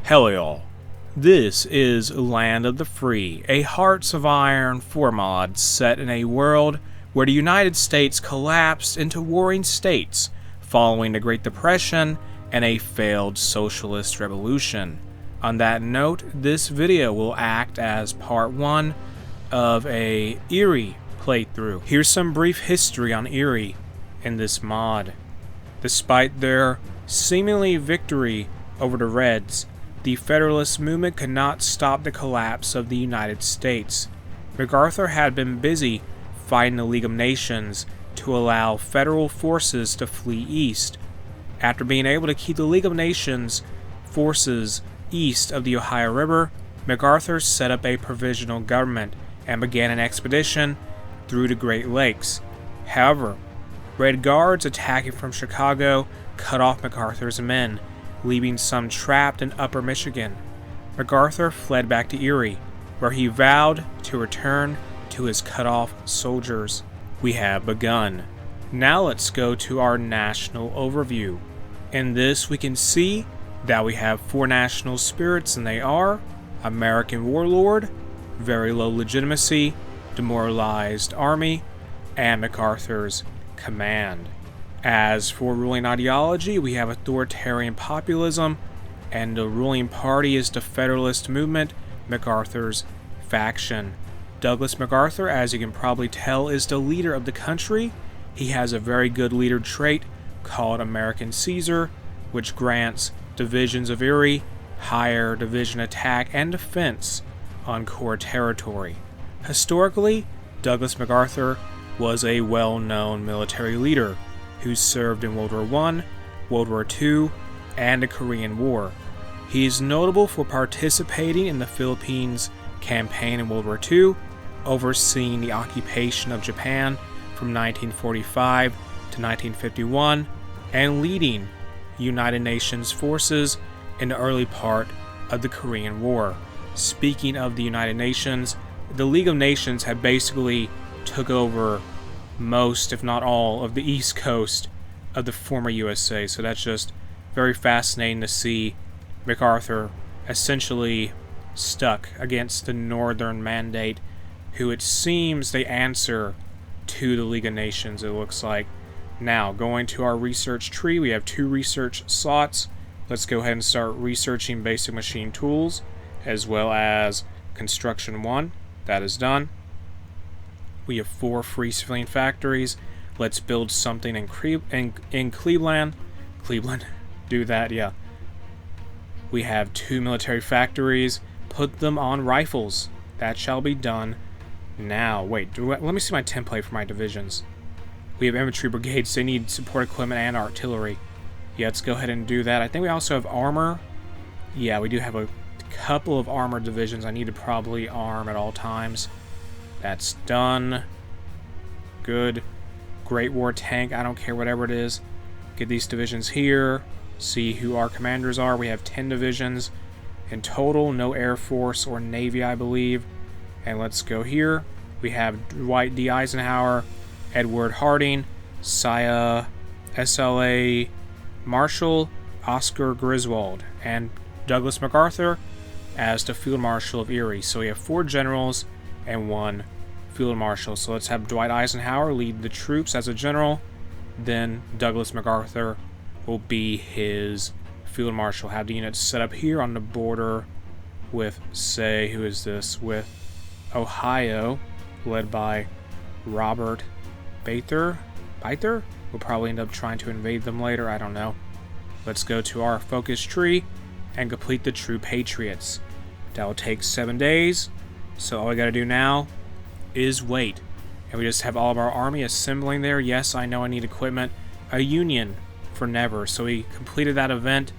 Hello y'all. This is Land of the Free, a Hearts of Iron 4 mod set in a world where the United States collapsed into warring states following the Great Depression and a failed socialist revolution. On that note, this video will act as part 1 of a Erie playthrough. Here's some brief history on Erie in this mod. Despite their seemingly victory over the Reds, the Federalist movement could not stop the collapse of the United States. MacArthur had been busy fighting the League of Nations to allow federal forces to flee east. After being able to keep the League of Nations forces east of the Ohio River, MacArthur set up a provisional government and began an expedition through the Great Lakes. However, Red Guards attacking from Chicago cut off MacArthur's men, leaving some trapped in Upper Michigan. MacArthur fled back to Erie, where he vowed to return to his cut-off soldiers. We have begun. Now let's go to our national overview. In this we can see that we have 4 national spirits, and they are American Warlord, very low legitimacy, demoralized army, and MacArthur's command. As for ruling ideology, we have authoritarian populism, and the ruling party is the Federalist movement, MacArthur's faction. Douglas MacArthur, as you can probably tell, is the leader of the country. He has a very good leader trait called American Caesar, which grants divisions of Erie higher division attack and defense on core territory. Historically, Douglas MacArthur was a well-known military leader who served in World War I, World War II, and the Korean War. He is notable for participating in the Philippines campaign in World War II, overseeing the occupation of Japan from 1945 to 1951, and leading United Nations forces in the early part of the Korean War. Speaking of the United Nations, the League of Nations had basically took over most, if not all, of the east coast of the former USA, so that's just very fascinating to see MacArthur essentially stuck against the Northern Mandate, who it seems they answer to the League of Nations, it looks like. Now, going to our research tree, we have 2 research slots. Let's go ahead and start researching basic machine tools, as well as construction 1. That is done. We have 4 free civilian factories. Let's build something in Cleveland. Do that, yeah. We have 2 military factories. Put them on rifles. That shall be done now. Wait, let me see my template for my divisions. We have infantry brigades. They need support equipment and artillery. Yeah, let's go ahead and do that. I think we also have armor. Yeah, we do have a couple of armor divisions I need to probably arm at all times. That's done. Good. Great War Tank, I don't care, whatever it is. Get these divisions here. See who our commanders are. We have 10 divisions in total. No Air Force or Navy, I believe. And let's go here. We have Dwight D. Eisenhower, Edward Harding, Sia SLA Marshall, Oscar Griswold, and Douglas MacArthur as the Field Marshal of Erie. So we have 4 generals and 1 Field Marshal. So let's have Dwight Eisenhower lead the troops as a general. Then Douglas MacArthur will be his Field Marshal. Have the units set up here on the border with, say, who is this? With Ohio, led by Robert Bather. We'll probably end up trying to invade them later. I don't know. Let's go to our focus tree and complete the True Patriots. That will take 7 days. So all we gotta do now is wait. And we just have all of our army assembling there. Yes, I know I need equipment. A Union for Never. So we completed that event.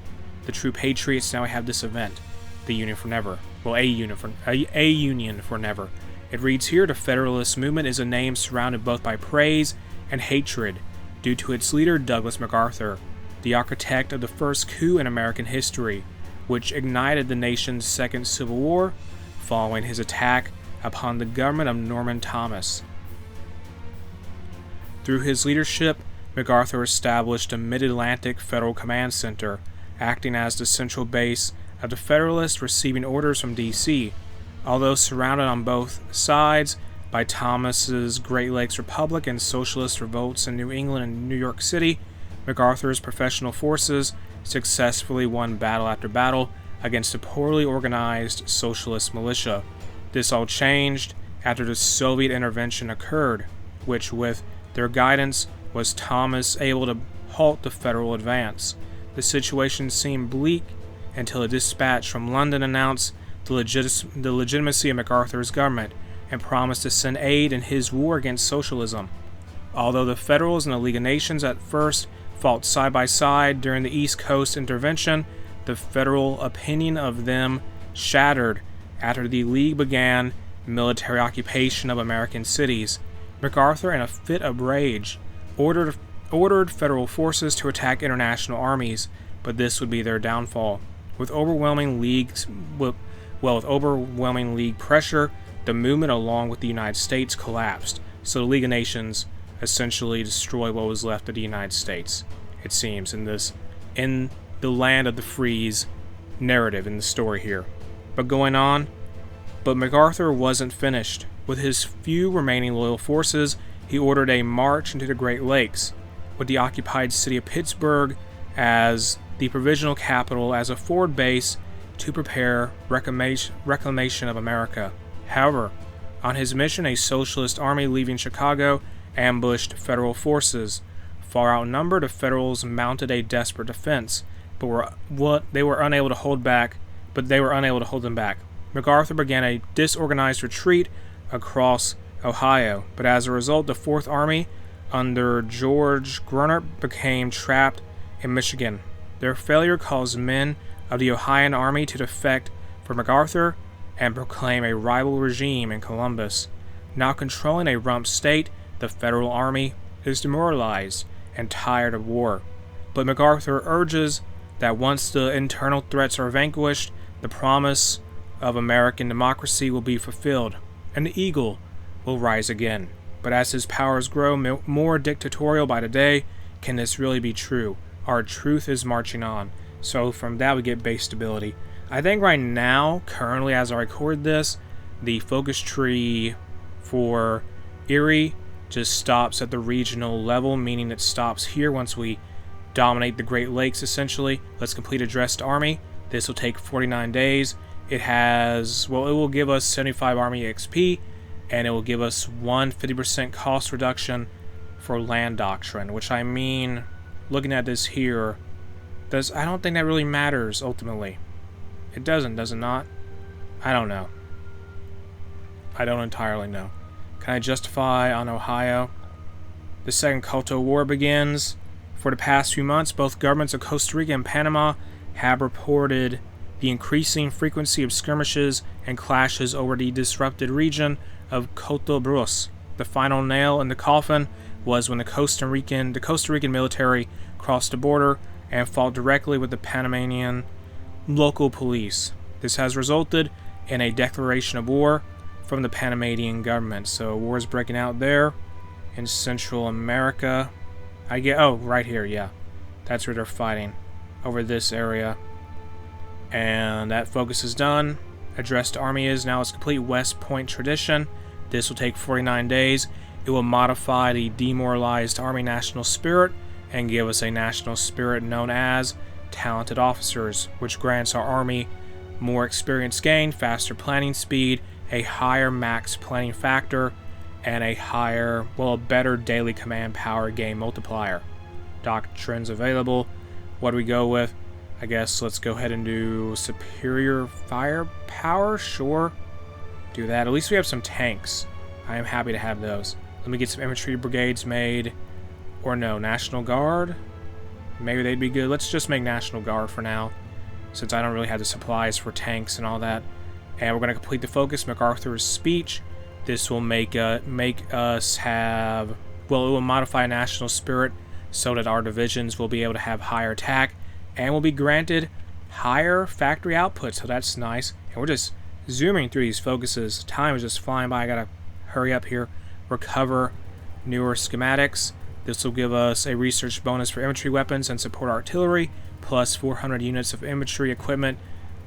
The True Patriots. Now we have this event. The Union for Never. Well, a Union for Never. It reads here, the Federalist movement is a name surrounded both by praise and hatred due to its leader Douglas MacArthur, the architect of the first coup in American history, which ignited the nation's second Civil War following his attack upon the government of Norman Thomas. Through his leadership, MacArthur established a Mid-Atlantic Federal Command Center, acting as the central base of the Federalists receiving orders from D.C. Although surrounded on both sides by Thomas's Great Lakes Republic and socialist revolts in New England and New York City, MacArthur's professional forces successfully won battle after battle against a poorly organized socialist militia. This all changed after the Soviet intervention occurred, which, with their guidance, was Thomas able to halt the federal advance. The situation seemed bleak until a dispatch from London announced the legitimacy of MacArthur's government and promised to send aid in his war against socialism. Although the Federals and the League of Nations at first fought side by side during the East Coast intervention, the federal opinion of them shattered after the League began military occupation of American cities. MacArthur, in a fit of rage, ordered federal forces to attack international armies, but this would be their downfall. With overwhelming League pressure, the movement along with the United States collapsed, so the League of Nations essentially destroyed what was left of the United States, it seems, in the land of the free's narrative in the story here. But MacArthur wasn't finished. With his few remaining loyal forces, he ordered a march into the Great Lakes, with the occupied city of Pittsburgh as the provisional capital as a forward base to prepare reclamation of America. However, on his mission, a socialist army leaving Chicago ambushed federal forces. Far outnumbered, the Federals mounted a desperate defense, but they were unable to hold them back. MacArthur began a disorganized retreat across Ohio, but as a result, the Fourth Army under George Gruner became trapped in Michigan. Their failure caused men of the Ohioan Army to defect for MacArthur and proclaim a rival regime in Columbus. Now controlling a rump state, the Federal Army is demoralized and tired of war. But MacArthur urges that once the internal threats are vanquished, the promise of American democracy will be fulfilled, and the eagle will rise again. But as his powers grow more dictatorial by the day, can this really be true? Our truth is marching on. So from that we get base stability. I think right now, currently as I record this, the focus tree for Erie just stops at the regional level, meaning it stops here once we dominate the Great Lakes essentially. Let's complete a dressed army. This will take 49 days. It will give us 75 army XP, and it will give us 50% cost reduction for land doctrine, which I mean, looking at this here, I don't think that really matters ultimately. It doesn't, does it not? I don't know. I don't entirely know. Can I justify on Ohio? The Second Culto War begins. For the past few months, both governments of Costa Rica and Panama have reported the increasing frequency of skirmishes and clashes over the disrupted region of Coto Brus. The final nail in the coffin was when the Costa Rican military crossed the border and fought directly with the Panamanian local police. This has resulted in a declaration of war from the Panamanian government. So war is breaking out there in Central America. Right here, yeah. That's where they're fighting, over this area. And that focus is done. Addressed army is now its complete West Point tradition. This will take 49 days. It will modify the demoralized army national spirit and give us a national spirit known as talented officers, which grants our army more experience gain, faster planning speed, a higher max planning factor, and a better daily command power gain multiplier. Doctrines available. What do we go with? I guess let's go ahead and do superior firepower. Sure. Do that. At least we have some tanks. I am happy to have those. Let me get some infantry brigades made. Or no, National Guard. Maybe they'd be good. Let's just make National Guard for now, since I don't really have the supplies for tanks and all that. And we're going to complete the focus, MacArthur's speech. This will make us have... Well, it will modify national spirit so that our divisions will be able to have higher attack and will be granted higher factory output, so that's nice. And we're just zooming through these focuses. Time is just flying by. I gotta hurry up here. Recover newer schematics. This will give us a research bonus for infantry weapons and support artillery, plus 400 units of infantry equipment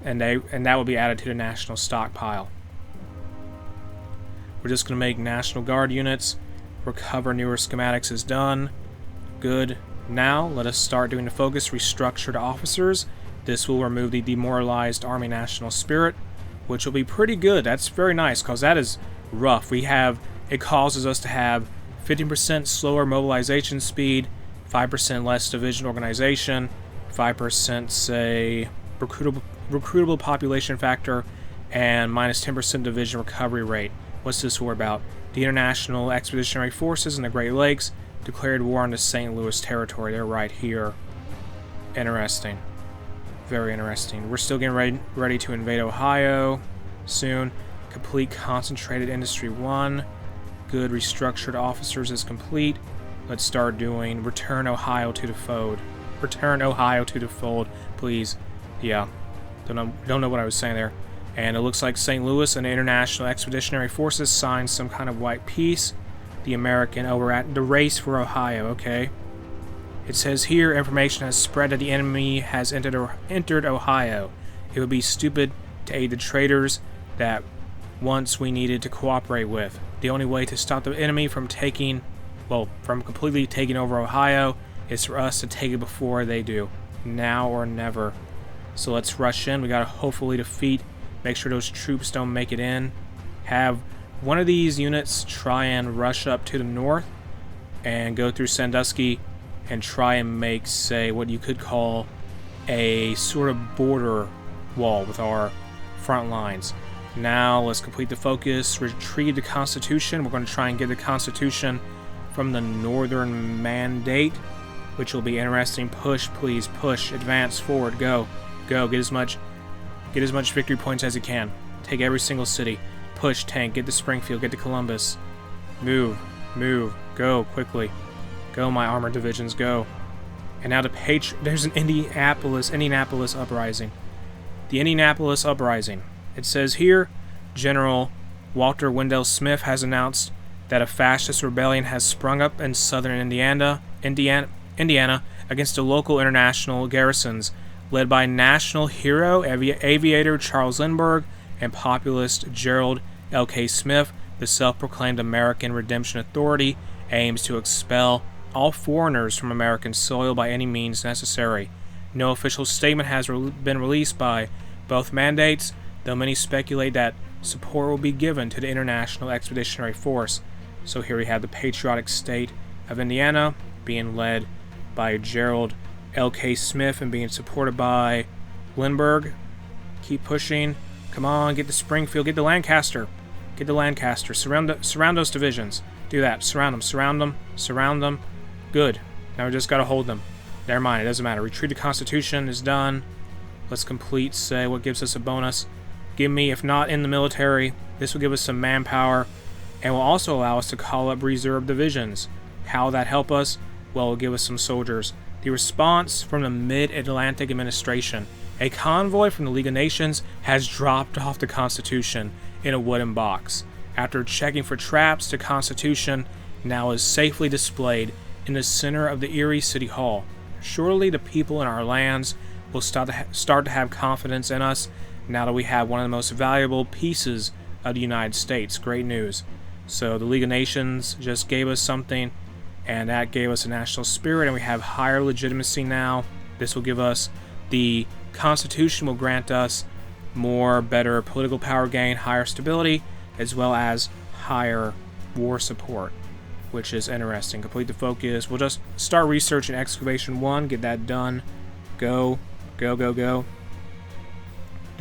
and that will be added to the national stockpile. We're just going to make National Guard units. Recover newer schematics is done. Good. Now, let us start doing the focus. Restructured officers. This will remove the demoralized Army national spirit, which will be pretty good. That's very nice, because that is rough. It causes us to have 15% slower mobilization speed, 5% less division organization, 5%, say, recruitable population factor, and minus 10% division recovery rate. What's this war about? The International Expeditionary Forces in the Great Lakes declared war on the St. Louis territory. They're right here. Interesting. Very interesting. We're still getting ready to invade Ohio soon. Complete Concentrated Industry 1. Good. Restructured officers is complete. Let's start doing Return Ohio to the Fold. Return Ohio to the Fold, please. Yeah. Don't know what I was saying there. And it looks like St. Louis and the International Expeditionary Forces signed some kind of white peace. The American, we're at the race for Ohio, okay. It says here, information has spread that the enemy has entered Ohio. It would be stupid to aid the traitors that once we needed to cooperate with. The only way to stop the enemy from completely taking over Ohio is for us to take it before they do. Now or never. So let's rush in. We gotta hopefully defeat. Make sure those troops don't make it in. Have one of these units try and rush up to the north and go through Sandusky and try and make, say, what you could call a sort of border wall with our front lines. Now let's complete the focus. Retrieve the Constitution. We're going to try and get the Constitution from the Northern Mandate, which will be interesting. Push, please, push, advance, forward, go, get as much victory points as you can. Take every single city. Push, tank, get to Springfield, get to Columbus. Move, go quickly. Go, my armored divisions, go. And now there's an Indianapolis uprising. The Indianapolis uprising. It says here, General Walter Wendell Smith has announced that a fascist rebellion has sprung up in southern Indiana against the local international garrisons, led by national hero aviator Charles Lindbergh and populist Gerald L.K. Smith. The self-proclaimed American Redemption Authority aims to expel all foreigners from American soil by any means necessary. No official statement has been released by both mandates, though many speculate that support will be given to the International Expeditionary Force. So here we have the patriotic state of Indiana being led by Gerald L.K. Smith and being supported by Lindbergh. Keep pushing. Come on, get to Springfield. Get to Lancaster. Get to Lancaster. Surround those divisions. Do that. Surround them. Good. Now we just got to hold them. Never mind. It doesn't matter. Retreat to Constitution is done. Let's complete, say, what gives us a bonus. Give me, if not in the military, this will give us some manpower and will also allow us to call up reserve divisions. How will that help us? Well, it will give us some soldiers. The response from the Mid-Atlantic Administration. A convoy from the League of Nations has dropped off the Constitution in a wooden box. After checking for traps, the Constitution now is safely displayed in the center of the Erie City Hall. Surely the people in our lands will start to have confidence in us now that we have one of the most valuable pieces of the United States. Great news. So the League of Nations just gave us something, and that gave us a national spirit, and we have higher legitimacy now. This will give us the Constitution will grant us better political power gain, higher stability, as well as higher war support, which is interesting. Complete the focus. We'll just start research in Excavation 1, get that done. Go. Do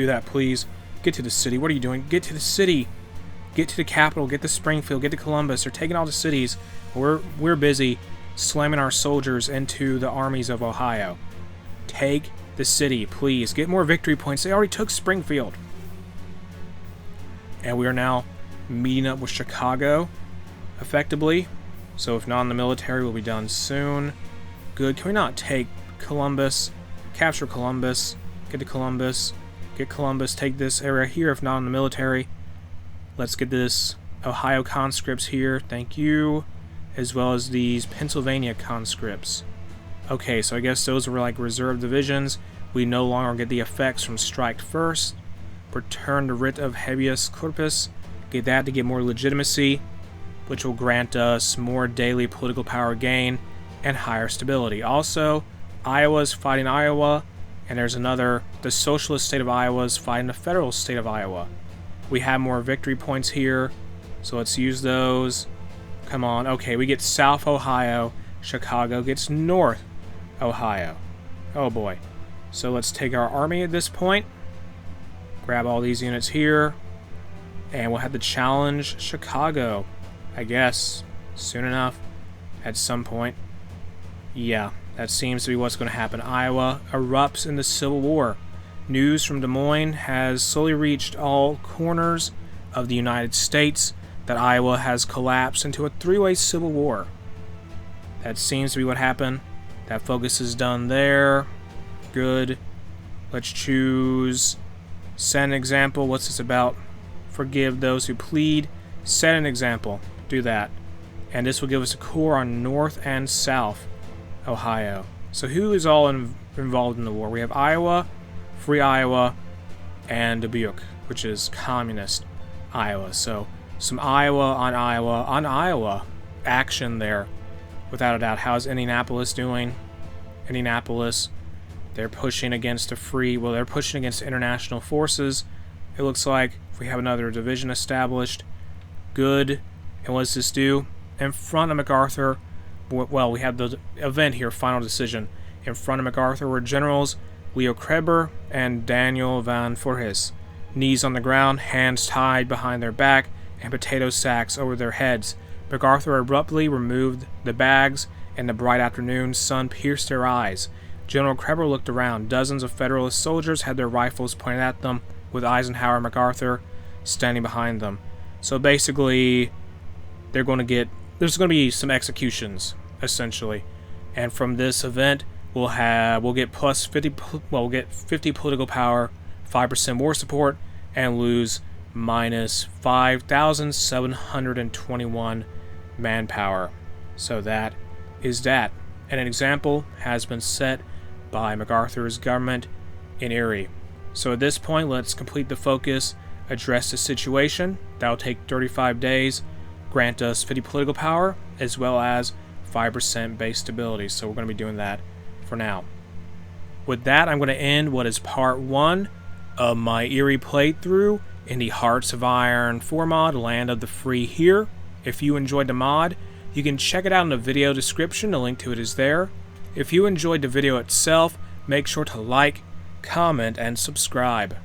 that, please. Get to the city. What are you doing? Get to the city. Get to the capital. Get to Springfield. Get to Columbus. They're taking all the cities. We're busy slamming our soldiers into the armies of Ohio. Take the city, please. Get more victory points. They already took Springfield. And we are now meeting up with Chicago, effectively. So if not in the military, we'll be done soon. Good. Can we not take Columbus? Capture Columbus. Get to Columbus. Get Columbus. Take this area here, if not in the military. Let's get this Ohio conscripts here. Thank you. As well as these Pennsylvania conscripts. Okay, so I guess those were like reserve divisions. We no longer get the effects from Strike First. Return the Writ of Habeas Corpus. Get that to get more legitimacy, which will grant us more daily political power gain and higher stability. Also, Iowa's fighting Iowa, and there's another, the socialist state of Iowa is fighting the federal state of Iowa. We have more victory points here, so let's use those. Come on, okay, we get South Ohio. Chicago gets North Ohio. Oh boy. So let's take our army at this point. Grab all these units here. And we'll have to challenge Chicago, I guess, soon enough, at some point. Yeah, that seems to be what's going to happen. Iowa erupts in the Civil War. News from Des Moines has slowly reached all corners of the United States that Iowa has collapsed into a three-way civil war. That seems to be what happened. That focus is done there. Good. Let's choose set an example. What's this about? Forgive those who plead. Set an example. Do that. And this will give us a core on North and South Ohio. So who is all involved in the war? We have Iowa, Free Iowa, and Dubuque, which is communist Iowa. So some Iowa on Iowa action there, without a doubt. How's Indianapolis doing? Indianapolis, they're pushing against they're pushing against international forces. It looks like we have another division established. Good. And what does this do? In front of MacArthur, well, we have the event here, final decision. In front of MacArthur were generals Leo Kreber and Daniel Van Voorhis. Knees on the ground, hands tied behind their back, and potato sacks over their heads. MacArthur abruptly removed the bags, and the bright afternoon sun pierced their eyes. General Kreber looked around. Dozens of Federalist soldiers had their rifles pointed at them, with Eisenhower and MacArthur standing behind them. So basically, there's going to be some executions, essentially. And from this event, we'll get 50 political power, 5% war support, and lose minus 5,721 manpower. So that is that. And an example has been set by MacArthur's government in Erie. So at this point, let's complete the focus, address the situation. That will take 35 days, grant us 50 political power, as well as 5% base stability. So we're going to be doing that for now. With that, I'm going to end what is part 1 of my Erie playthrough in the Hearts of Iron 4 mod, Land of the Free here. If you enjoyed the mod, you can check it out in the video description. The link to it is there. If you enjoyed the video itself, make sure to like, comment, and subscribe.